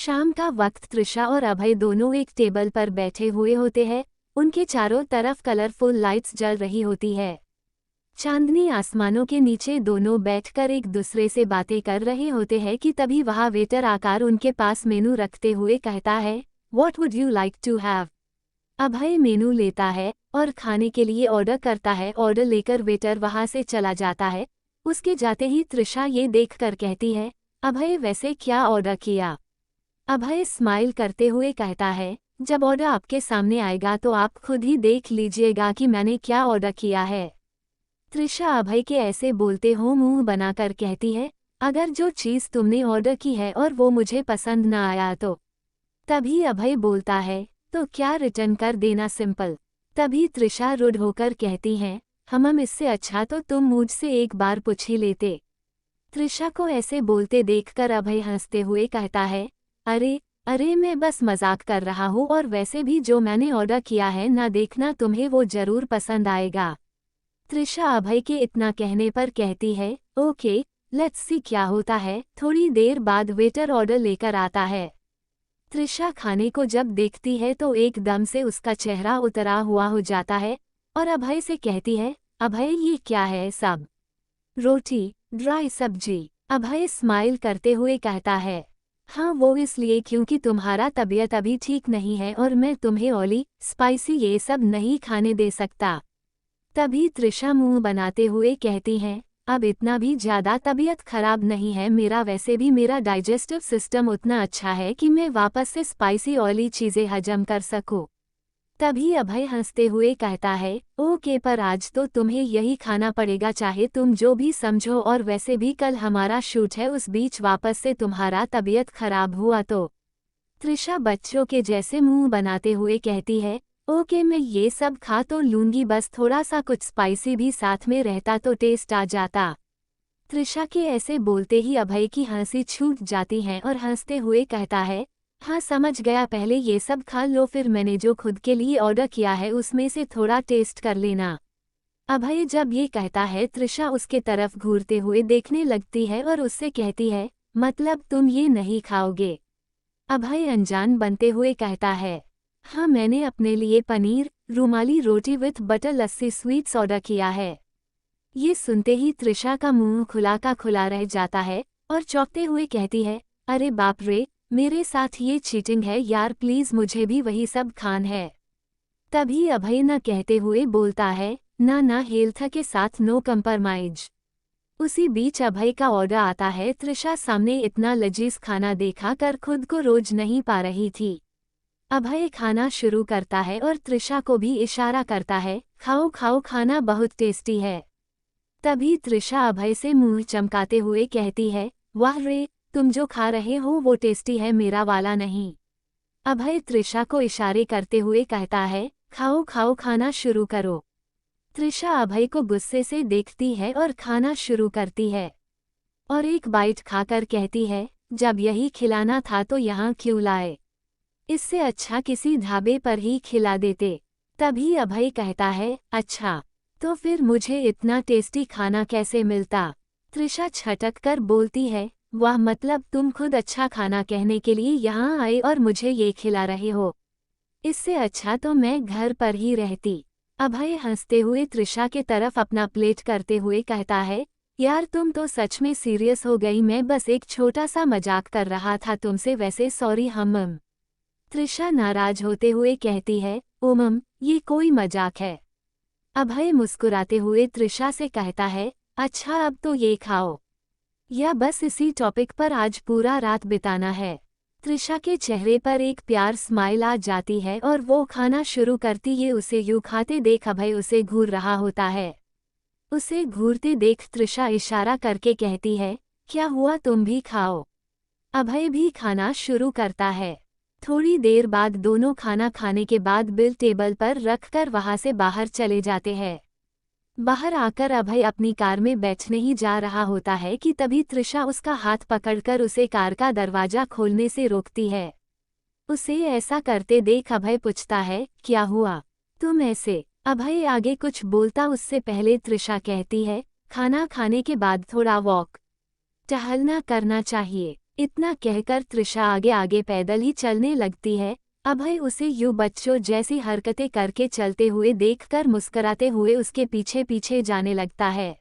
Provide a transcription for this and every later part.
शाम का वक्त त्रिशा और अभय दोनों एक टेबल पर बैठे हुए होते हैं। उनके चारों तरफ कलरफुल लाइट्स जल रही होती है। चांदनी आसमानों के नीचे दोनों बैठकर एक दूसरे से बातें कर रहे होते हैं कि तभी वहाँ वेटर आकर उनके पास मेनू रखते हुए कहता है, "What would you like to have?" अभय मेनू लेता है और खाने के लिए ऑर्डर करता है। ऑर्डर लेकर वेटर वहाँ से चला जाता है। उसके जाते ही त्रिशा ये देखकर कहती है, "अभय वैसे क्या ऑर्डर किया?" अभय स्माइल करते हुए कहता है, "जब ऑर्डर आपके सामने आएगा तो आप खुद ही देख लीजिएगा कि मैंने क्या ऑर्डर किया है।" त्रिशा अभय के ऐसे बोलते हो मुंह बनाकर कहती है, "अगर जो चीज़ तुमने ऑर्डर की है और वो मुझे पसंद न आया तो?" तभी अभय बोलता है, "तो क्या रिटर्न कर देना सिंपल।" तभी त्रिशा रुड होकर कहती हैं, हम इससे अच्छा तो तुम मुझसे एक बार पूछ ही लेते।" त्रिशा को ऐसे बोलते देखकर अभय हंसते हुए कहता है, "अरे अरे मैं बस मजाक कर रहा हूँ और वैसे भी जो मैंने ऑर्डर किया है ना देखना तुम्हें वो जरूर पसंद आएगा।" त्रिशा अभय के इतना कहने पर कहती है, "ओके लेट्स सी क्या होता है।" थोड़ी देर बाद वेटर ऑर्डर लेकर आता है। त्रिशा खाने को जब देखती है तो एकदम से उसका चेहरा उतरा हुआ हो जाता है और अभय से कहती है, "अभय ये क्या है सब?" "रोटी, ड्राई सब्जी।" अभय स्माइल करते हुए कहता है, "हाँ वो इसलिए क्योंकि तुम्हारा तबीयत अभी ठीक नहीं है और मैं तुम्हें ऑयली स्पाइसी ये सब नहीं खाने दे सकता।" तभी त्रिशा मुंह बनाते हुए कहती हैं, "अब इतना भी ज़्यादा तबीयत खराब नहीं है मेरा, वैसे भी मेरा डाइजेस्टिव सिस्टम उतना अच्छा है कि मैं वापस से स्पाइसी ऑयली चीज़ें हजम कर सकूं।" तभी अभय हंसते हुए कहता है, "ओके पर आज तो तुम्हें यही खाना पड़ेगा चाहे तुम जो भी समझो, और वैसे भी कल हमारा शूट है, उस बीच वापस से तुम्हारा तबीयत खराब हुआ तो?" त्रिशा बच्चों के जैसे मुंह बनाते हुए कहती है, "ओके मैं ये सब खा तो लूंगी, बस थोड़ा सा कुछ स्पाइसी भी साथ में रहता तो टेस्ट आ जाता।" त्रिशा के ऐसे बोलते ही अभय की हंसी छूट जाती है और हंसते हुए कहता है, "हाँ समझ गया, पहले ये सब खा लो फिर मैंने जो खुद के लिए ऑर्डर किया है उसमें से थोड़ा टेस्ट कर लेना।" अभय जब ये कहता है त्रिशा उसके तरफ घूरते हुए देखने लगती है और उससे कहती है, "मतलब तुम ये नहीं खाओगे?" अभय अनजान बनते हुए कहता है, "हाँ मैंने अपने लिए paneer rumali roti with butter lassi sweets order किया है।" ये सुनते ही त्रिशा का मुंह खुला का खुला रह जाता है और चौंकते हुए कहती है, "अरे बाप रे, मेरे साथ ये चीटिंग है यार, प्लीज मुझे भी वही सब खान है।" तभी अभय न कहते हुए बोलता है, "ना ना हेल्थ के साथ नो कंप्रोमाइज।" उसी बीच अभय का ऑर्डर आता है। त्रिशा सामने इतना लजीज खाना देखा कर खुद को रोज नहीं पा रही थी। अभय खाना शुरू करता है और त्रिशा को भी इशारा करता है, "खाओ खाओ खाना बहुत टेस्टी है।" तभी त्रिशा अभय से मुंह चमकाते हुए कहती है, "वाह रे, तुम जो खा रहे हो वो टेस्टी है, मेरा वाला नहीं।" अभय त्रिशा को इशारे करते हुए कहता है, "खाओ खाओ खाना शुरू करो।" त्रिशा अभय को गुस्से से देखती है और खाना शुरू करती है और एक बाइट खाकर कहती है, "जब यही खिलाना था तो यहाँ क्यों लाए? इससे अच्छा किसी ढाबे पर ही खिला देते।" तभी अभय कहता है, "अच्छा तो फिर मुझे इतना टेस्टी खाना कैसे मिलता?" त्रिशा छटक कर बोलती है, "वाह मतलब तुम खुद अच्छा खाना कहने के लिए यहाँ आए और मुझे ये खिला रहे हो? इससे अच्छा तो मैं घर पर ही रहती।" अभय हंसते हुए त्रिशा के तरफ अपना प्लेट करते हुए कहता है, "यार तुम तो सच में सीरियस हो गई, मैं बस एक छोटा सा मजाक कर रहा था तुमसे, वैसे सॉरी हम।" त्रिशा नाराज होते हुए कहती है, "ओमम ये कोई मजाक है।" अभय मुस्कुराते हुए त्रिशा से कहता है, "अच्छा अब तो ये खाओ, या बस इसी टॉपिक पर आज पूरा रात बिताना है?" त्रिशा के चेहरे पर एक प्यार स्माइल आ जाती है और वो खाना शुरू करती है। उसे यूं खाते देख अभय उसे घूर रहा होता है। उसे घूरते देख त्रिशा इशारा करके कहती है, "क्या हुआ तुम भी खाओ।" अभय भी खाना शुरू करता है। थोड़ी देर बाद दोनों खाना खाने के बाद बिल टेबल पर रखकर वहां से बाहर चले जाते हैं। बाहर आकर अभय अपनी कार में बैठने ही जा रहा होता है कि तभी त्रिशा उसका हाथ पकड़कर उसे कार का दरवाजा खोलने से रोकती है। उसे ऐसा करते देख अभय पूछता है, "क्या हुआ तुम ऐसे?" अभय आगे कुछ बोलता उससे पहले त्रिशा कहती है, "खाना खाने के बाद थोड़ा वॉक टहलना करना चाहिए।" इतना कहकर तृषा आगे आगे पैदल ही चलने लगती है। अभय उसे यूं बच्चों जैसी हरकतें करके चलते हुए देखकर मुस्कुराते हुए उसके पीछे पीछे जाने लगता है।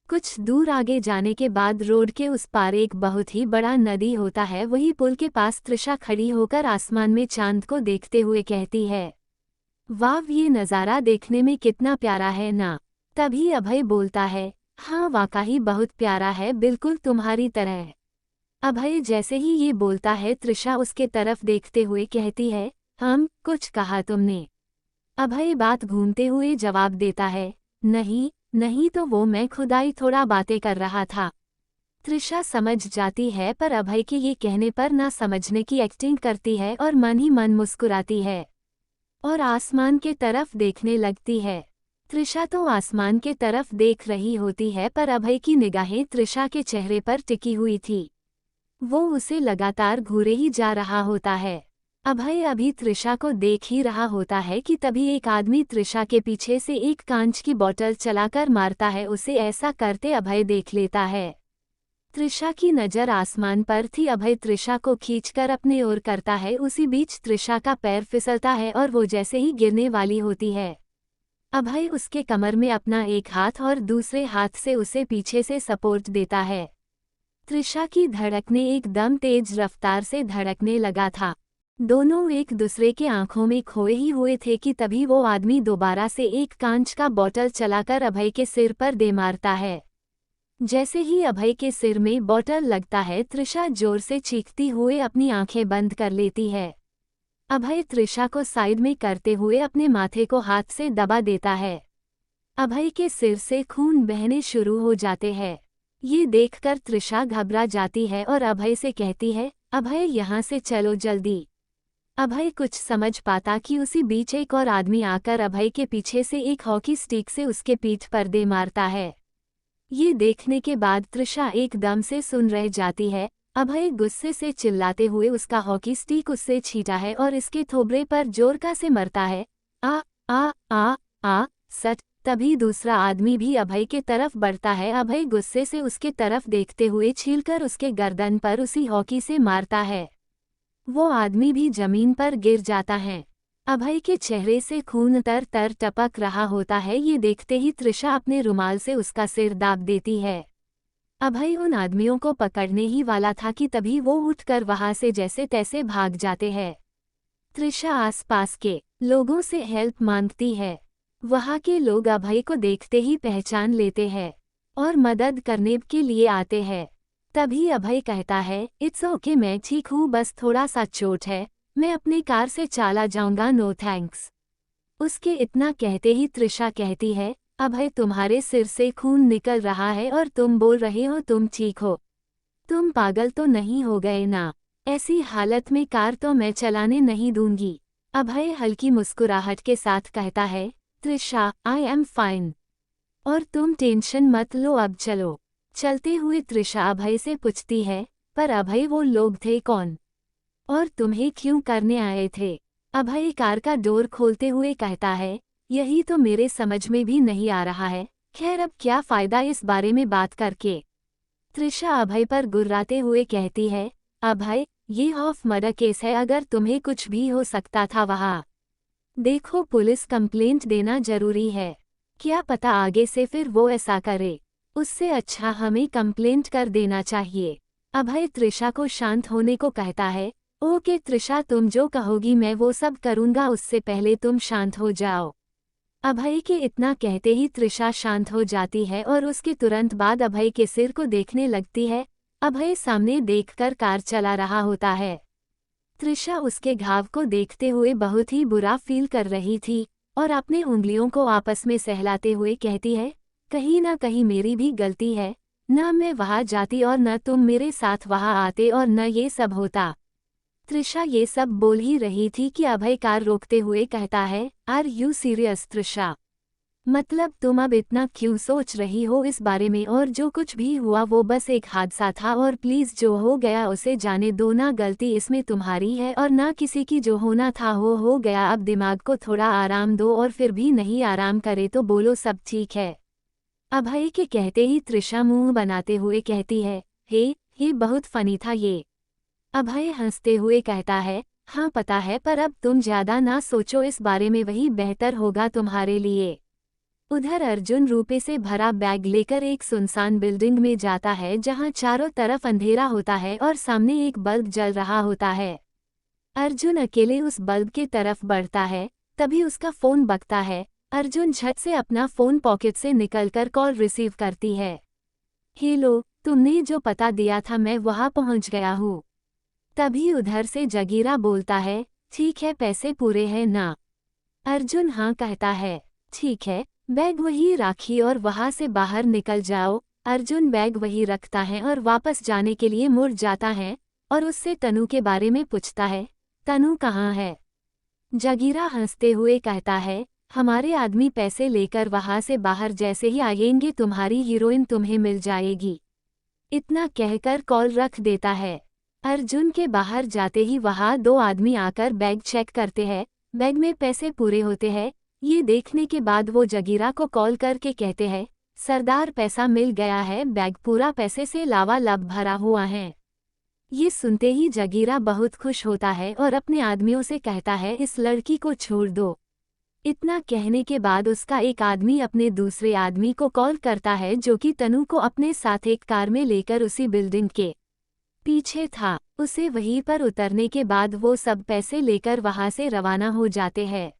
कुछ दूर आगे जाने के बाद रोड के उस पार एक बहुत ही बड़ा नदी होता है। वही पुल के पास तृषा खड़ी होकर आसमान में चांद को देखते हुए कहती है, वाव, ये नज़ारा देखने में कितना प्यारा है ना। तभी अभय बोलता है, हाँ वाकई बहुत प्यारा है, बिल्कुल तुम्हारी तरह। अभय जैसे ही ये बोलता है तृषा उसके तरफ देखते हुए कहती है, कुछ कहा तुमने? अभय बात घूमते हुए जवाब देता है, नहीं नहीं, तो वो मैं खुदाई थोड़ा बातें कर रहा था। तृषा समझ जाती है पर अभय के ये कहने पर ना समझने की एक्टिंग करती है और मन ही मन मुस्कुराती है और आसमान के तरफ देखने लगती है। तृषा तो आसमान के तरफ देख रही होती है पर अभय की निगाहें तृषा के चेहरे पर टिकी हुई थी। वो उसे लगातार घूरे ही जा रहा होता है। अभय अभी तृषा को देख ही रहा होता है कि तभी एक आदमी तृषा के पीछे से एक कांच की बोतल चलाकर मारता है। उसे ऐसा करते अभय देख लेता है। तृषा की नज़र आसमान पर थी। अभय तृषा को खींचकर अपने ओर करता है। उसी बीच तृषा का पैर फिसलता है और वो जैसे ही गिरने वाली होती है, अभय उसके कमर में अपना एक हाथ और दूसरे हाथ से उसे पीछे से सपोर्ट देता है। तृषा की धड़कनें एकदम तेज रफ्तार से धड़कने लगा था। दोनों एक दूसरे के आंखों में खोए ही हुए थे कि तभी वो आदमी दोबारा से एक कांच का बोतल चलाकर अभय के सिर पर दे मारता है। जैसे ही अभय के सिर में बोतल लगता है तृषा जोर से चीखती हुए अपनी आंखें बंद कर लेती है। अभय तृषा को साइड में करते हुए अपने माथे को हाथ से दबा देता है। अभय के सिर से खून बहने शुरू हो जाते हैं। ये देखकर तृषा घबरा जाती है और अभय से कहती है, अभय यहाँ से चलो जल्दी। अभय कुछ समझ पाता कि उसी बीच एक और आदमी आकर अभय के पीछे से एक हॉकी स्टिक से उसके पीठ पर दे मारता है। ये देखने के बाद तृषा एकदम से सुन रह जाती है। अभय गुस्से से चिल्लाते हुए उसका हॉकी स्टिक उससे छींटा है और इसके थोबरे पर जोर का से मरता है। आ आ आ आ सच। तभी दूसरा आदमी भी अभय के तरफ बढ़ता है। अभय गुस्से से उसके तरफ देखते हुए छीलकर उसके गर्दन पर उसी हॉकी से मारता है। वो आदमी भी जमीन पर गिर जाता है। अभय के चेहरे से खून तर तर टपक रहा होता है। ये देखते ही तृषा अपने रुमाल से उसका सिर दाब देती है। अभय उन आदमियों को पकड़ने ही वाला था कि तभी वो उठकर वहां से जैसे तैसे भाग जाते हैं। तृषा आसपास के लोगों से हेल्प मांगती है। वहां के लोग अभय को देखते ही पहचान लेते हैं और मदद करने के लिए आते हैं। तभी अभय कहता है, इट्स ओके, मैं ठीक हूँ, बस थोड़ा सा चोट है, मैं अपनी कार से चला जाऊंगा, नो थैंक्स। उसके इतना कहते ही तृषा कहती है, अभय तुम्हारे सिर से खून निकल रहा है और तुम बोल रहे हो तुम ठीक हो। तुम पागल तो नहीं हो गए ना? ऐसी हालत में कार तो मैं चलाने नहीं दूंगी। अभय हल्की मुस्कुराहट के साथ कहता है, तृषा, आई एम फाइन और तुम टेंशन मत लो, अब चलो। चलते हुए तृषा अभय से पूछती है, पर अभय वो लोग थे कौन और तुम्हें क्यों करने आए थे? अभय कार का डोर खोलते हुए कहता है, यही तो मेरे समझ में भी नहीं आ रहा है। खैर अब क्या फ़ायदा इस बारे में बात करके। तृषा अभय पर गुर्राते हुए कहती है, अभय ये ऑफ मर्डर केस है, अगर तुम्हें कुछ भी हो सकता था वहाँ देखो, पुलिस कंप्लेंट देना जरूरी है। क्या पता आगे से फिर वो ऐसा करे, उससे अच्छा हमें कंप्लेंट कर देना चाहिए। अभय तृषा को शांत होने को कहता है, ओके तृषा, तुम जो कहोगी मैं वो सब करूँगा, उससे पहले तुम शांत हो जाओ। अभय के इतना कहते ही तृषा शांत हो जाती है और उसके तुरंत बाद अभय के सिर को देखने लगती है। अभय सामने देखकर कार चला रहा होता है। तृषा उसके घाव को देखते हुए बहुत ही बुरा फील कर रही थी और अपने उंगलियों को आपस में सहलाते हुए कहती है, कहीं ना कहीं मेरी भी गलती है, न मैं वहां जाती और न तुम मेरे साथ वहां आते और न ये सब होता। तृषा ये सब बोल ही रही थी कि अभय कार रोकते हुए कहता है, आर यू सीरियस तृषा? मतलब तुम अब इतना क्यों सोच रही हो इस बारे में, और जो कुछ भी हुआ वो बस एक हादसा था और प्लीज़ जो हो गया उसे जाने दो ना, गलती इसमें तुम्हारी है और ना किसी की, जो होना था हो गया, अब दिमाग को थोड़ा आराम दो, और फिर भी नहीं आराम करे तो बोलो सब ठीक है। अभय के कहते ही तृषा मुंह बनाते हुए कहती है, हे ये बहुत फनी था ये। अभय हंसते हुए कहता है, हाँ पता है, पर अब तुम ज्यादा ना सोचो इस बारे में, वही बेहतर होगा तुम्हारे लिए। उधर अर्जुन रुपए से भरा बैग लेकर एक सुनसान बिल्डिंग में जाता है जहां चारों तरफ अंधेरा होता है और सामने एक बल्ब जल रहा होता है। अर्जुन अकेले उस बल्ब की तरफ बढ़ता है, तभी उसका फोन बजता है। अर्जुन झट से अपना फोन पॉकेट से निकलकर कॉल रिसीव करती है। हेलो, तुमने जो पता दिया था मैं वहां पहुंच गया हूँ। तभी उधर से जगीरा बोलता है, ठीक है, पैसे पूरे हैं ना? अर्जुन हाँ कहता है। ठीक है, बैग वहीं राखी और वहां से बाहर निकल जाओ। अर्जुन बैग वहीं रखता है और वापस जाने के लिए मुड़ जाता है और उससे तनु के बारे में पूछता है, तनु कहाँ है? जगीरा हंसते हुए कहता है, हमारे आदमी पैसे लेकर वहां से बाहर जैसे ही आएंगे तुम्हारी हीरोइन तुम्हें मिल जाएगी। इतना कहकर कॉल रख देता है। अर्जुन के बाहर जाते ही वहां दो आदमी आकर बैग चेक करते हैं। बैग में पैसे पूरे होते हैं। ये देखने के बाद वो जगीरा को कॉल करके कहते हैं, सरदार पैसा मिल गया है, बैग पूरा पैसे से लावालब भरा हुआ है। ये सुनते ही जगीरा बहुत खुश होता है और अपने आदमियों से कहता है, इस लड़की को छोड़ दो। इतना कहने के बाद उसका एक आदमी अपने दूसरे आदमी को कॉल करता है जो कि तनु को अपने साथ एक कार में लेकर उसी बिल्डिंग के पीछे था। उसे वहीं पर उतरने के बाद वो सब पैसे लेकर वहां से रवाना हो जाते हैं।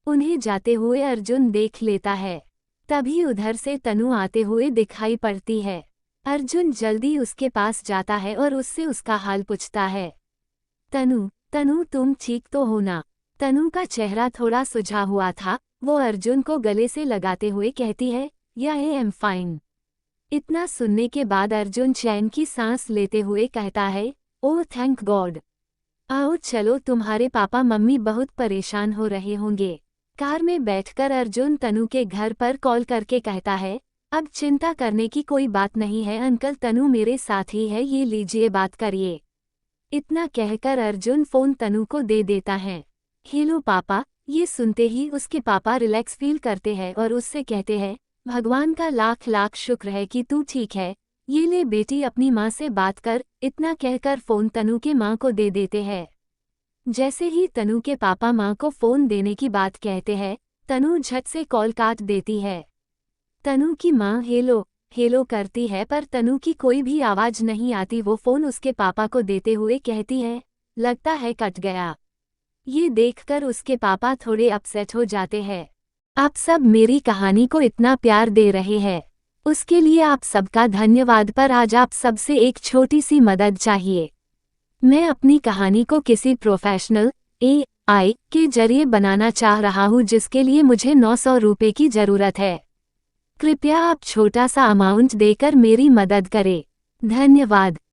उन्हें जाते हुए अर्जुन देख लेता है। तभी उधर से तनु आते हुए दिखाई पड़ती है। अर्जुन जल्दी उसके पास जाता है और उससे उसका हाल पूछता है। तनु, तनु तुम ठीक तो हो ना? तनु का चेहरा थोड़ा सुझा हुआ था। वो अर्जुन को गले से लगाते हुए कहती है, या आई एम फाइन। इतना सुनने के बाद अर्जुन चैन की सांस लेते हुए कहता है, ओह थैंक गॉड। आओ चलो, तुम्हारे पापा मम्मी बहुत परेशान हो रहे होंगे। कार में बैठकर अर्जुन तनु के घर पर कॉल करके कहता है, अब चिंता करने की कोई बात नहीं है अंकल, तनु मेरे साथ ही है, ये लीजिए बात करिए। इतना कहकर अर्जुन फोन तनु को दे देता है। हेलो पापा। ये सुनते ही उसके पापा रिलैक्स फील करते हैं और उससे कहते हैं, भगवान का लाख लाख शुक्र है कि तू ठीक है। ये ले बेटी, अपनी माँ से बात कर। इतना कहकर फोन तनु के माँ को दे देते हैं। जैसे ही तनु के पापा माँ को फोन देने की बात कहते हैं, तनु झट से कॉल काट देती है। तनु की माँ हेलो हेलो करती है पर तनु की कोई भी आवाज नहीं आती। वो फोन उसके पापा को देते हुए कहती है, लगता है कट गया। ये देखकर उसके पापा थोड़े अपसेट हो जाते हैं। आप सब मेरी कहानी को इतना प्यार दे रहे हैं, उसके लिए आप सबका धन्यवाद। पर आज आप सबसे एक छोटी सी मदद चाहिए। मैं अपनी कहानी को किसी प्रोफेशनल AI के जरिए बनाना चाह रहा हूँ, जिसके लिए मुझे 900 रुपये की ज़रूरत है। कृपया आप छोटा सा अमाउंट देकर मेरी मदद करें। धन्यवाद।